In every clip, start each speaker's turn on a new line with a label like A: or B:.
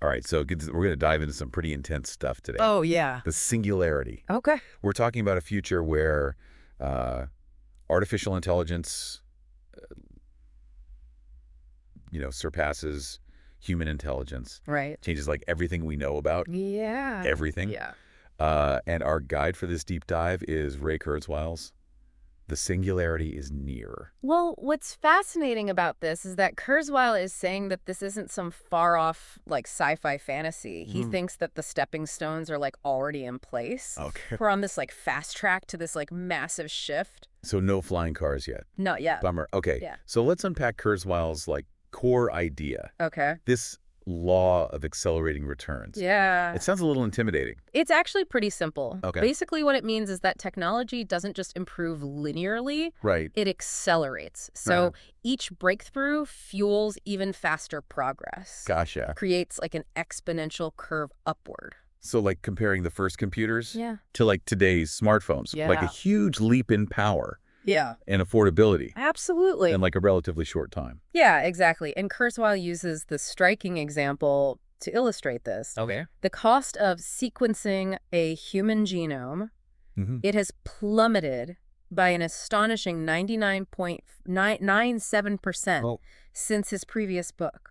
A: All right, so we're going to dive into some pretty intense stuff today.
B: Oh, yeah.
A: The singularity.
B: Okay.
A: We're talking about a future where artificial intelligence, surpasses human intelligence.
B: Right.
A: Changes like everything we know about
B: Yeah.
A: everything.
B: Yeah.
A: And our guide for this deep dive is Ray Kurzweil's The Singularity is Near.
B: Well, what's fascinating about this is that Kurzweil is saying that this isn't some far-off, sci-fi fantasy. He thinks that the stepping stones are, already in place.
A: Okay.
B: We're on this, fast track to this, massive shift.
A: So no flying cars yet.
B: Not yet.
A: Bummer. Okay.
B: Yeah.
A: So let's unpack Kurzweil's, core idea.
B: Okay.
A: This law of accelerating returns.
B: Yeah.
A: It sounds a little intimidating.
B: It's actually pretty simple.
A: Okay.
B: Basically, what it means is that technology doesn't just improve linearly.
A: Right.
B: It accelerates. So each breakthrough fuels even faster progress.
A: Gotcha.
B: Creates an exponential curve upward.
A: So comparing the first computers
B: to
A: today's smartphones.
B: Yeah.
A: A huge leap in power.
B: Yeah.
A: And affordability.
B: Absolutely.
A: In a relatively short time.
B: Yeah, exactly. And Kurzweil uses the striking example to illustrate this.
A: Okay.
B: The cost of sequencing a human genome, it has plummeted by an astonishing 99.97% since his previous book.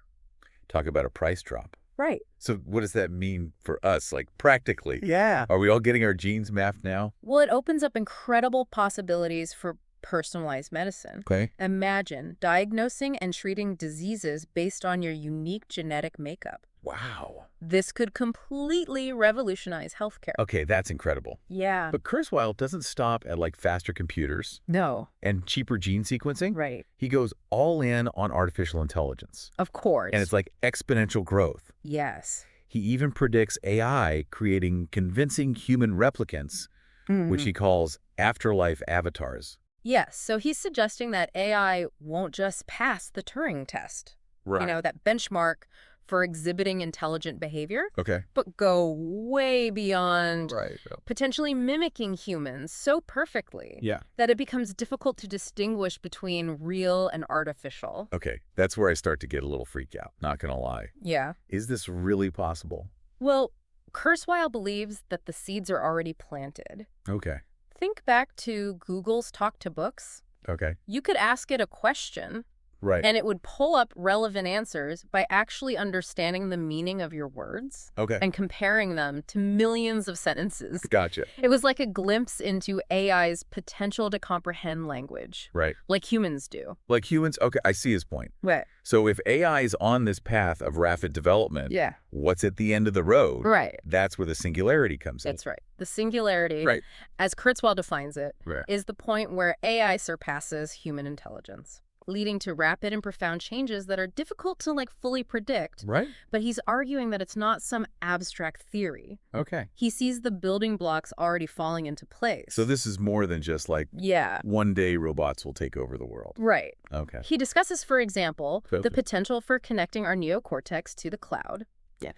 A: Talk about a price drop.
B: Right.
A: So what does that mean for us, practically?
B: Yeah.
A: Are we all getting our genes mapped now?
B: Well, it opens up incredible possibilities for personalized medicine.
A: Okay.
B: Imagine diagnosing and treating diseases based on your unique genetic makeup.
A: Wow.
B: This could completely revolutionize healthcare.
A: Okay, that's incredible.
B: Yeah.
A: But Kurzweil doesn't stop at faster computers
B: No.
A: and cheaper gene sequencing.
B: Right.
A: He goes all in on artificial intelligence.
B: Of course.
A: And it's exponential growth.
B: Yes.
A: He even predicts AI creating convincing human replicants, which he calls afterlife avatars.
B: Yes. So he's suggesting that AI won't just pass the Turing test.
A: Right.
B: That benchmark for exhibiting intelligent behavior.
A: Okay.
B: But go way beyond
A: Right.
B: potentially mimicking humans so perfectly that it becomes difficult to distinguish between real and artificial.
A: Okay. That's where I start to get a little freaked out, not going to lie.
B: Yeah.
A: Is this really possible?
B: Well, Kurzweil believes that the seeds are already planted.
A: Okay.
B: Think back to Google's Talk to Books.
A: Okay.
B: You could ask it a question,
A: Right.
B: and it would pull up relevant answers by actually understanding the meaning of your words
A: Okay.
B: and comparing them to millions of sentences.
A: Gotcha.
B: It was like a glimpse into AI's potential to comprehend language.
A: Right.
B: Like humans do.
A: Like humans? Okay, I see his point.
B: Right.
A: So if AI is on this path of rapid development,
B: Yeah.
A: what's at the end of the road?
B: Right.
A: That's where the singularity comes in.
B: That's right. The singularity,
A: Right.
B: as Kurzweil defines it,
A: Right.
B: is the point where AI surpasses human intelligence, leading to rapid and profound changes that are difficult to fully predict.
A: Right.
B: But he's arguing that it's not some abstract theory.
A: Okay.
B: He sees the building blocks already falling into place.
A: So this is more than just
B: Yeah.
A: one day robots will take over the world.
B: Right.
A: Okay.
B: He discusses, for example,
A: Okay.
B: the potential for connecting our neocortex to the cloud,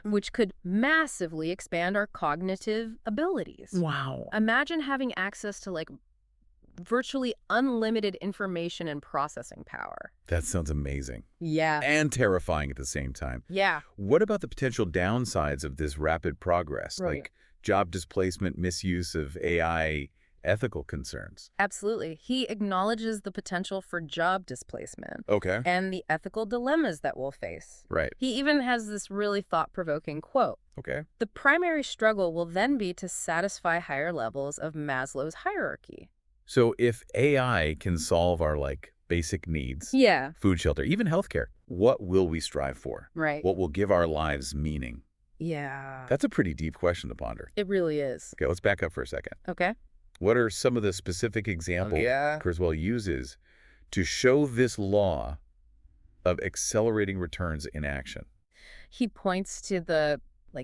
B: which could massively expand our cognitive abilities.
A: Wow.
B: Imagine having access to virtually unlimited information and processing power.
A: That sounds amazing.
B: Yeah.
A: And terrifying at the same time.
B: Yeah.
A: What about the potential downsides of this rapid progress?
B: Right.
A: Like job displacement, misuse of AI, ethical concerns?
B: Absolutely. He acknowledges the potential for job displacement
A: Okay.
B: and the ethical dilemmas that we'll face.
A: Right.
B: He even has this really thought-provoking quote.
A: Okay.
B: The primary struggle will then be to satisfy higher levels of Maslow's hierarchy.
A: So if AI can solve our basic needs,
B: Yeah.
A: food, shelter, even healthcare, what will we strive for?
B: Right.
A: What will give our lives meaning?
B: Yeah.
A: That's a pretty deep question to ponder.
B: It really is.
A: Okay, let's back up for a second.
B: Okay.
A: What are some of the specific examples Kurzweil uses to show this law of accelerating returns in action?
B: He points to the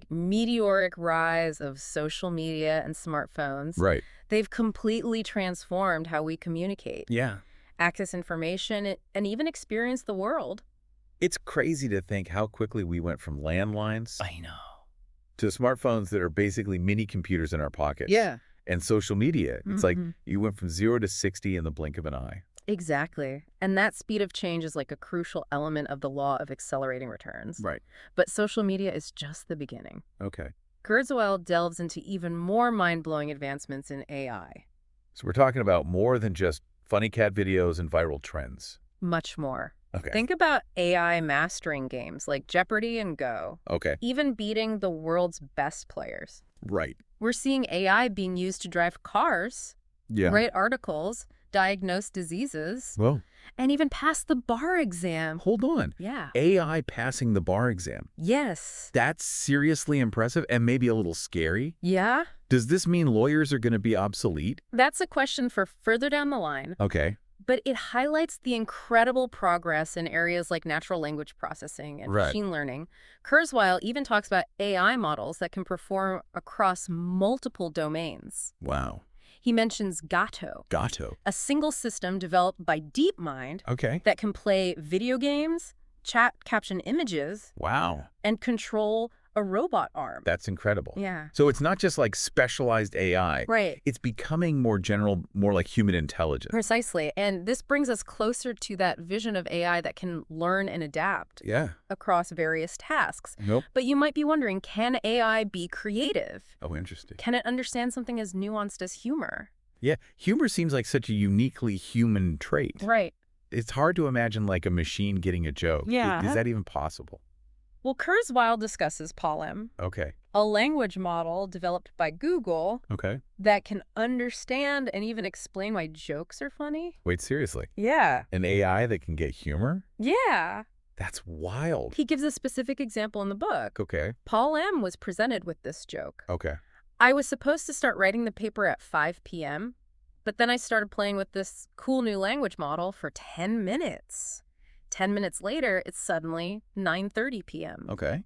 B: meteoric rise of social media and smartphones.
A: Right.
B: They've completely transformed how we communicate,
A: Yeah.
B: access information, and even experience the world.
A: It's crazy to think how quickly we went from landlines
B: I know.
A: to smartphones that are basically mini computers in our pockets.
B: Yeah.
A: And social media. It's
B: Mhm.
A: you went from 0 to 60 in the blink of an eye.
B: Exactly. And that speed of change is like a crucial element of the law of accelerating returns.
A: Right.
B: But social media is just the beginning.
A: Okay.
B: Kurzweil delves into even more mind-blowing advancements in AI.
A: So we're talking about more than just funny cat videos and viral trends.
B: Much more.
A: Okay.
B: Think about AI mastering games like Jeopardy and Go.
A: Okay.
B: Even beating the world's best players.
A: Right.
B: We're seeing AI being used to drive cars,
A: Yeah.
B: write articles, diagnose diseases,
A: Well,
B: and even pass the bar exam.
A: hold on.
B: Yeah.
A: AI passing the bar exam.
B: Yes.
A: That's seriously impressive and maybe a little scary.
B: Yeah?
A: Does this mean lawyers are going to be obsolete?
B: That's a question for further down the line.
A: Okay.
B: But it highlights the incredible progress in areas like natural language processing and
A: Right.
B: machine learning. Kurzweil even talks about AI models that can perform across multiple domains.
A: Wow.
B: He mentions Gato,
A: Gato.
B: a single system developed by DeepMind
A: Okay.
B: that can play video games, caption images,
A: Wow.
B: and control a robot arm.
A: That's incredible.
B: Yeah.
A: So it's not just like specialized AI.
B: Right.
A: It's becoming more general, more like human intelligence.
B: Precisely. And this brings us closer to that vision of AI that can learn and adapt
A: Yeah.
B: across various tasks.
A: Nope.
B: But you might be wondering, can AI be creative?
A: Oh, interesting.
B: Can it understand something as nuanced as humor?
A: Yeah. Humor seems like such a uniquely human trait.
B: Right.
A: It's hard to imagine like a machine getting a joke.
B: Yeah.
A: Is that even possible?
B: Well, Kurzweil discusses Polem,
A: Okay.
B: a language model developed by Google
A: Okay.
B: that can understand and even explain why jokes are funny.
A: Wait, seriously?
B: Yeah.
A: An AI that can get humor?
B: Yeah.
A: That's wild.
B: He gives a specific example in the book.
A: Okay.
B: Paul M. was presented with this joke.
A: Okay.
B: I was supposed to start writing the paper at 5 p.m., but then I started playing with this cool new language model for 10 minutes. 10 minutes later, it's suddenly 9:30 p.m.
A: Okay.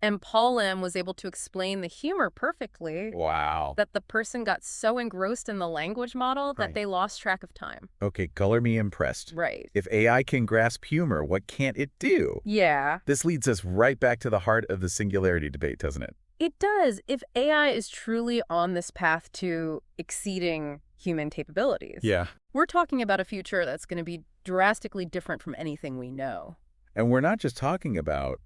B: And Paul M. was able to explain the humor perfectly.
A: Wow.
B: That the person got so engrossed in the language model that
A: Right.
B: they lost track of time.
A: Okay, color me impressed.
B: Right.
A: If AI can grasp humor, what can't it do?
B: Yeah.
A: This leads us right back to the heart of the singularity debate, doesn't it?
B: It does. If AI is truly on this path to exceeding human capabilities,
A: Yeah.
B: we're talking about a future that's going to be drastically different from anything we know.
A: And we're not just talking about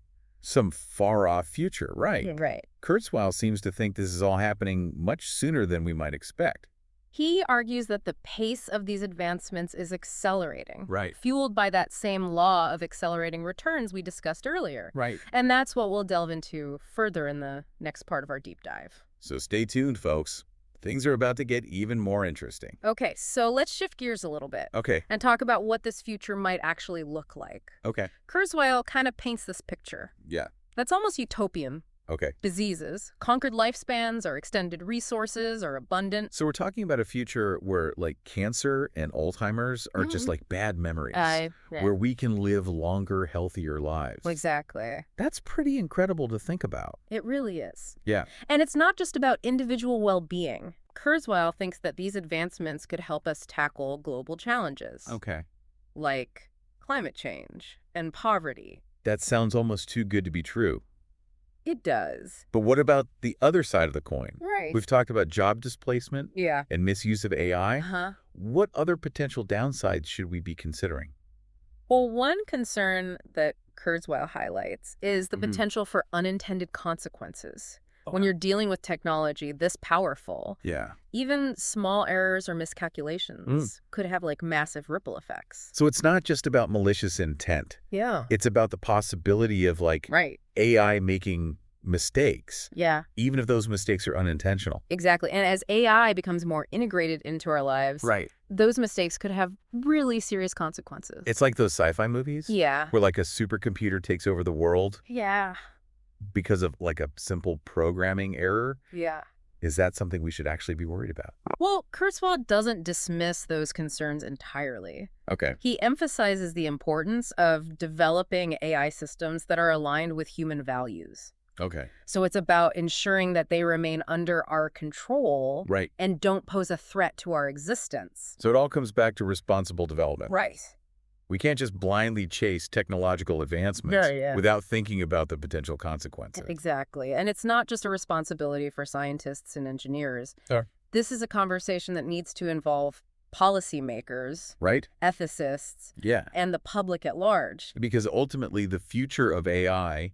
A: some far-off future, right?
B: Right.
A: Kurzweil seems to think this is all happening much sooner than we might expect.
B: He argues that the pace of these advancements is accelerating,
A: Right.
B: fueled by that same law of accelerating returns we discussed earlier.
A: Right.
B: And that's what we'll delve into further in the next part of our deep dive.
A: So stay tuned, folks. Things are about to get even more interesting.
B: Okay, so let's shift gears a little bit
A: Okay.
B: and talk about what this future might actually look like.
A: Okay.
B: Kurzweil kind of paints this picture
A: Yeah.
B: that's almost utopian.
A: Okay.
B: Diseases, conquered lifespans, or extended resources are abundant.
A: So we're talking about a future where like cancer and Alzheimer's are just like bad memories, where we can live longer, healthier lives.
B: Exactly.
A: That's pretty incredible to think about.
B: It really is.
A: Yeah.
B: And it's not just about individual well-being. Kurzweil thinks that these advancements could help us tackle global challenges,
A: Okay.
B: like climate change and poverty.
A: That sounds almost too good to be true.
B: It does.
A: But what about the other side of the coin?
B: Right.
A: We've talked about job displacement
B: Yeah.
A: and misuse of AI.
B: Uh-huh.
A: What other potential downsides should we be considering?
B: Well, one concern that Kurzweil highlights is the potential for unintended consequences. When you're dealing with technology this powerful,
A: Yeah.
B: even small errors or miscalculations could have like massive ripple effects.
A: So it's not just about malicious intent.
B: Yeah.
A: It's about the possibility of like
B: Right.
A: AI making mistakes,
B: Yeah,
A: even if those mistakes are unintentional.
B: exactly. And as AI becomes more integrated into our lives, those mistakes could have really serious consequences.
A: It's like those sci-fi movies
B: Yeah.
A: where like a supercomputer takes over the world
B: Yeah.
A: because of like a simple programming error.
B: Yeah.
A: Is that something we should actually be worried about?
B: Well, Kurzweil doesn't dismiss those concerns entirely.
A: Okay.
B: He emphasizes the importance of developing AI systems that are aligned with human values.
A: Okay.
B: So it's about ensuring that they remain under our control
A: Right.
B: and don't pose a threat to our existence.
A: So it all comes back to responsible development.
B: Right.
A: We can't just blindly chase technological advancements
B: Yeah.
A: without thinking about the potential consequences.
B: Exactly. And it's not just a responsibility for scientists and engineers.
A: Sure.
B: This is a conversation that needs to involve policymakers,
A: right?
B: ethicists,
A: Yeah.
B: and the public at large.
A: Because ultimately the future of AI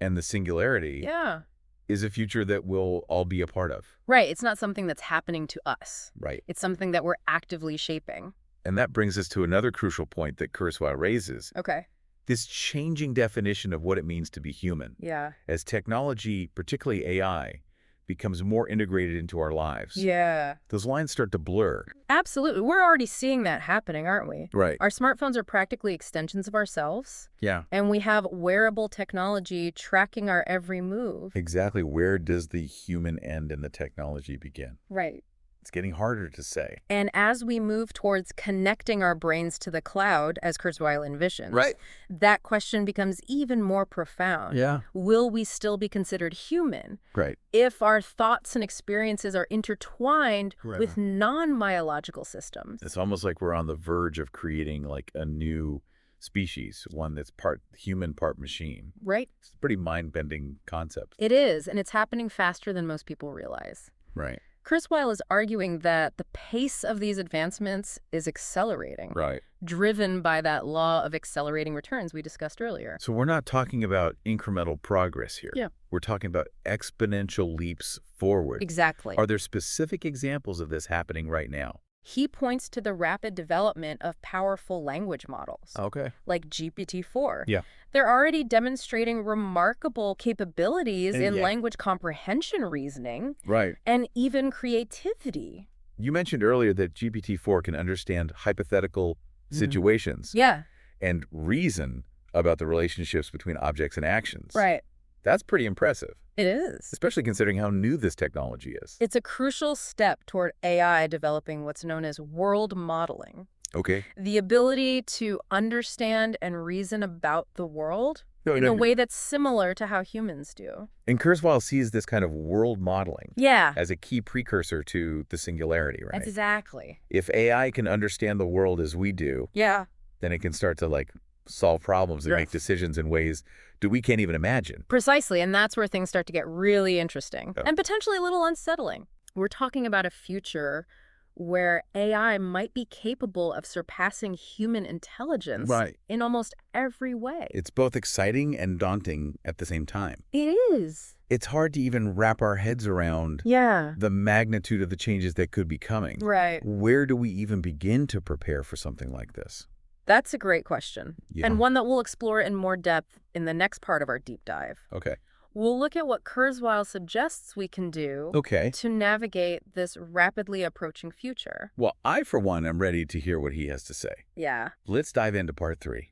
A: and the singularity
B: Yeah.
A: is a future that we'll all be a part of.
B: Right. It's not something that's happening to us.
A: Right.
B: It's something that we're actively shaping.
A: And that brings us to another crucial point that Kurzweil raises.
B: Okay.
A: This changing definition of what it means to be human.
B: Yeah.
A: As technology, particularly AI, becomes more integrated into our lives.
B: Yeah.
A: Those lines start to blur.
B: Absolutely. We're already seeing that happening, aren't we?
A: Right.
B: Our smartphones are practically extensions of ourselves.
A: Yeah.
B: And we have wearable technology tracking our every move.
A: Exactly. Where does the human end and the technology begin?
B: Right.
A: It's getting harder to say.
B: And as we move towards connecting our brains to the cloud, as Kurzweil envisions, that question becomes even more profound.
A: Yeah.
B: Will we still be considered human?
A: Right.
B: If our thoughts and experiences are intertwined with non-biological systems.
A: It's almost like we're on the verge of creating like a new species, one that's part human, part machine.
B: Right.
A: It's a pretty mind-bending concept.
B: It is, and it's happening faster than most people realize.
A: Right.
B: Kurzweil is arguing that the pace of these advancements is accelerating,
A: Right.
B: driven by that law of accelerating returns we discussed earlier.
A: So we're not talking about incremental progress here.
B: Yeah.
A: We're talking about exponential leaps forward.
B: Exactly.
A: Are there specific examples of this happening right now?
B: He points to the rapid development of powerful language models,
A: Okay.
B: like GPT-4.
A: Yeah.
B: They're already demonstrating remarkable capabilities in
A: Yeah.
B: language comprehension reasoning
A: Right.
B: and even creativity.
A: You mentioned earlier that GPT-4 can understand hypothetical situations
B: Yeah.
A: and reason about the relationships between objects and actions.
B: Right.
A: That's pretty impressive,
B: It is.
A: especially considering how new this technology is.
B: It's a crucial step toward AI developing what's known as world modeling.
A: Okay.
B: The ability to understand and reason about the world in a way that's similar to how humans do.
A: And Kurzweil sees this kind of world modeling
B: Yeah.
A: as a key precursor to the singularity, right?
B: Exactly.
A: If AI can understand the world as we do,
B: Yeah.
A: then it can start to like solve problems and
B: Yes.
A: make decisions in ways that we can't even imagine.
B: Precisely, and that's where things start to get really interesting
A: Yeah.
B: and potentially a little unsettling. We're talking about a future where AI might be capable of surpassing human intelligence in almost every way.
A: It's both exciting and daunting at the same time.
B: It is.
A: It's hard to even wrap our heads around the magnitude of the changes that could be coming.
B: Right.
A: Where do we even begin to prepare for something like this?
B: That's a great question,
A: Yeah.
B: and one that we'll explore in more depth in the next part of our deep dive.
A: Okay.
B: We'll look at what Kurzweil suggests we can do to navigate this rapidly approaching future.
A: Well, I, for one, am ready to hear what he has to say.
B: Yeah.
A: Let's dive into part 3.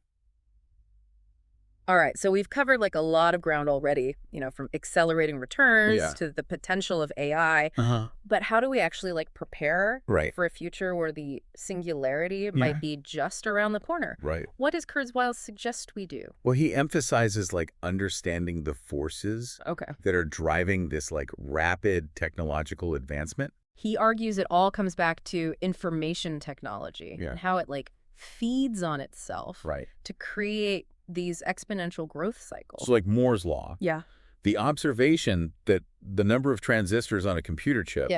B: All right, so we've covered like a lot of ground already, from accelerating returns to the potential of AI. But how do we actually like prepare for a future where the singularity might be just around the corner?
A: Right.
B: What does Kurzweil suggest we do?
A: Well, he emphasizes like understanding the forces that are driving this like rapid technological advancement.
B: He argues it all comes back to information technology and how it like feeds on itself to create these exponential growth cycles.
A: So like Moore's law.
B: Yeah.
A: The observation that the number of transistors on a computer chip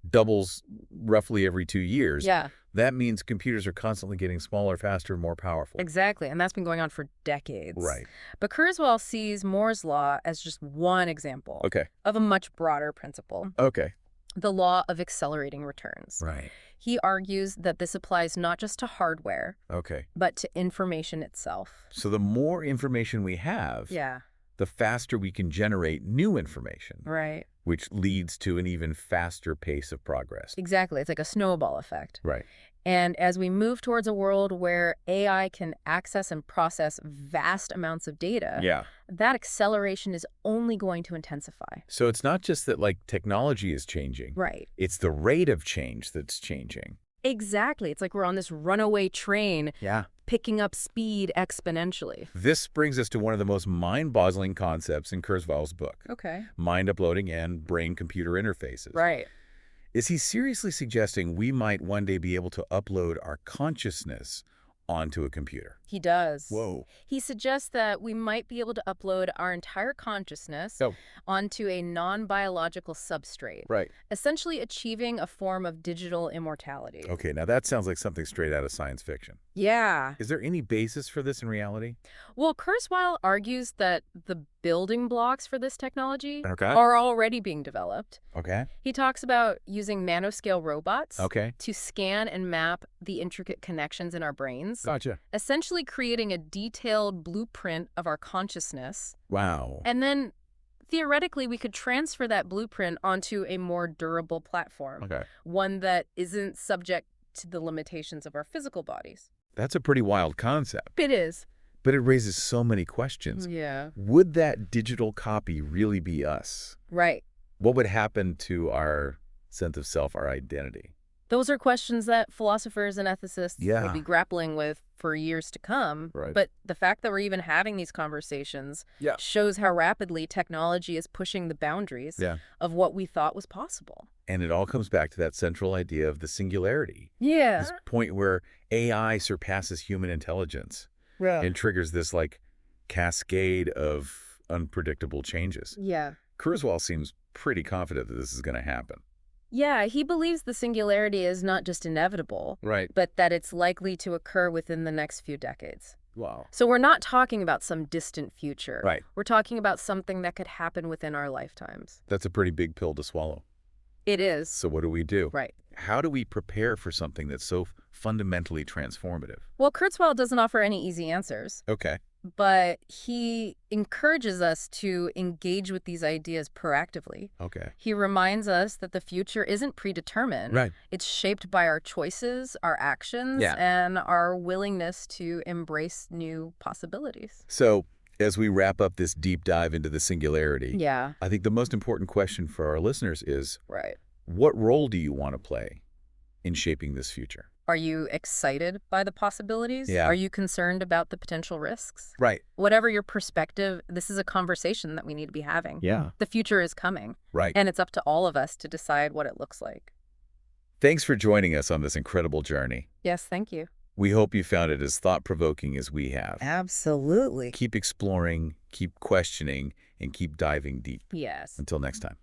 A: doubles roughly every 2 years.
B: Yeah.
A: That means computers are constantly getting smaller, faster, more powerful.
B: Exactly. And that's been going on for decades.
A: Right.
B: But Kurzweil sees Moore's law as just one example of a much broader principle.
A: Okay.
B: The law of accelerating returns.
A: Right.
B: He argues that this applies not just to hardware, but to information itself.
A: So the more information we have, the faster we can generate new information.
B: Right.
A: Which leads to an even faster pace of progress.
B: Exactly. It's like a snowball effect.
A: Right.
B: And as we move towards a world where AI can access and process vast amounts of data, that acceleration is only going to intensify.
A: So it's not just that like technology is changing.
B: Right.
A: It's the rate of change that's changing.
B: Exactly. It's like we're on this runaway train picking up speed exponentially.
A: This brings us to one of the most mind-boggling concepts in Kurzweil's book.
B: Okay.
A: Mind uploading and brain-computer interfaces.
B: Right.
A: Is he seriously suggesting we might one day be able to upload our consciousness onto a computer?
B: He does.
A: Whoa.
B: He suggests that we might be able to upload our entire consciousness onto a non-biological substrate,
A: Right.
B: essentially achieving a form of digital immortality.
A: Okay, now that sounds like something straight out of science fiction.
B: Yeah.
A: Is there any basis for this in reality?
B: Well, Kurzweil argues that the building blocks for this technology
A: Okay.
B: are already being developed.
A: Okay.
B: He talks about using nanoscale robots
A: Okay.
B: to scan and map the intricate connections in our brains,
A: Gotcha.
B: essentially creating a detailed blueprint of our consciousness.
A: Wow.
B: And then, theoretically, we could transfer that blueprint onto a more durable platform,
A: Okay.
B: one that isn't subject to the limitations of our physical bodies.
A: That's a pretty wild concept,
B: It is.
A: but it raises so many questions.
B: Yeah.
A: Would that digital copy really be us?
B: Right.
A: What would happen to our sense of self, our identity?
B: Those are questions that philosophers and ethicists
A: Yeah.
B: will be grappling with for years to come.
A: Right.
B: But the fact that we're even having these conversations shows how rapidly technology is pushing the boundaries of what we thought was possible.
A: And it all comes back to that central idea of the singularity.
B: Yeah.
A: This point where AI surpasses human intelligence and triggers this, like, cascade of unpredictable changes.
B: Yeah.
A: Kurzweil seems pretty confident that this is going to happen.
B: Yeah, he believes the singularity is not just inevitable,
A: Right.
B: but that it's likely to occur within the next few decades.
A: Wow.
B: So we're not talking about some distant future.
A: Right.
B: We're talking about something that could happen within our lifetimes.
A: That's a pretty big pill to swallow.
B: It is.
A: So what do we do?
B: Right.
A: How do we prepare for something that's so fundamentally transformative?
B: Well, Kurzweil doesn't offer any easy answers,
A: Okay.
B: but he encourages us to engage with these ideas proactively.
A: Okay.
B: He reminds us that the future isn't predetermined.
A: Right.
B: It's shaped by our choices, our actions, and our willingness to embrace new possibilities.
A: So as we wrap up this deep dive into the singularity,
B: Yeah.
A: I think the most important question for our listeners is,
B: Right.
A: what role do you want to play in shaping this future?
B: Are you excited by the possibilities?
A: Yeah.
B: Are you concerned about the potential risks?
A: Right.
B: Whatever your perspective, this is a conversation that we need to be having.
A: Yeah.
B: The future is coming.
A: Right.
B: And it's up to all of us to decide what it looks like.
A: Thanks for joining us on this incredible journey.
B: Yes, thank you.
A: We hope you found it as thought-provoking as we have.
B: Absolutely.
A: Keep exploring, keep questioning, and keep diving deep.
B: Yes.
A: Until next time.